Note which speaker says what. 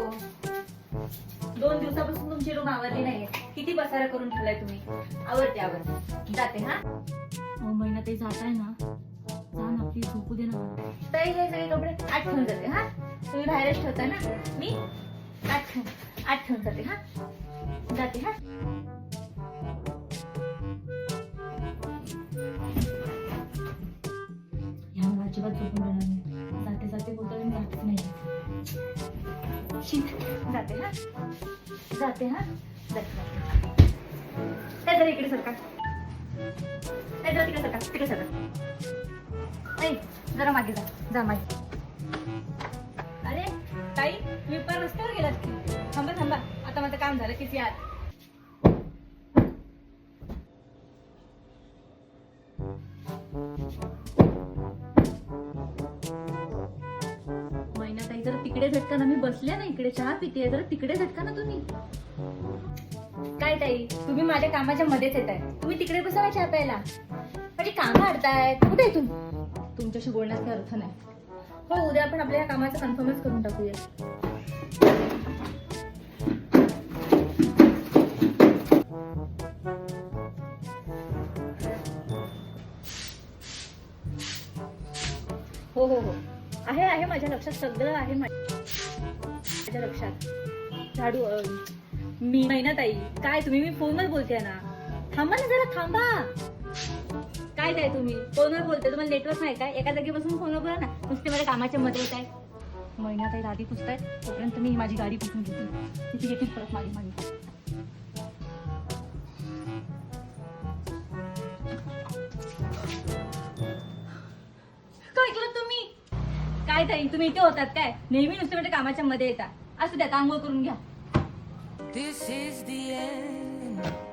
Speaker 1: 2 दिवसापासून तुमची रूम आवरली नाहीये. किती पसारा करून ठेवलाय तुम्ही. आवरते जाते. हा
Speaker 2: महिना ते जात आहे ना, जा ना प्लीज, झोपू दे ना.
Speaker 1: ताई हे सगळे कपडे आत ठेवून जाते. हा तुम्ही बाहेरच ठेवता ना, मी आत ठेवून जाते. हा जाते. हा
Speaker 2: ह्या मला अजिबात झोपून देणार नाही. जाते जाते बोलतो मी जातच नाही.
Speaker 1: जाते. हा जाते. हा त्या जरा इकडे सरका. त्या जरा तिकडे सरका. तिकडे सरका. ऐ जरा मागे जा मागे. अरे ताई मी पण रस्त्यावर गेलात की. थांबा आता माझं काम झालं किती आत.
Speaker 2: महिना ताई जरा तिकडे झटका ना, मी बसले ना इकडे चहा पिते, जरा तिकडे झटका ना तुम्ही.
Speaker 1: काय ताई तुम्ही माझ्या कामाच्या मध्येच येत आहे. तुम्ही तिकडे बसा ना चहा प्यायला. माझी कामं अडताय. कुठे आहे तुम्ही.
Speaker 2: तुमच्याशी बोलण्यात काही अर्थ नाही.
Speaker 1: हो उद्या आपण आपल्या कामाचं कन्फर्मच करून टाकूया. हो आहे माझ्या लक्षात. सगळं आहे माझ्या लक्षात. झाडू मी महिना ताई काय तुम्ही मी फोनवर बोलते ना. थांबा ना जरा थांबा. काय काय तुम्ही फोनवर बोलते. तुम्हाला नेटवर्क नाही काय. एका जागी बसून फोनवर बोला ना. नुसते माझ्या कामाच्या मध्ये येत आहे.
Speaker 2: महिना ताई दादी पुसतायत, तोपर्यंत मी माझी गाडी पुसून घेते. तिथे येतील परत मागे.
Speaker 1: काय केलं तुम्ही. काय ताई तुम्ही इथे होतात काय. नेहमी नुसते माझ्या कामाच्या मध्ये येतात. असू द्या आंघोळ करून घ्या.
Speaker 3: This is the end.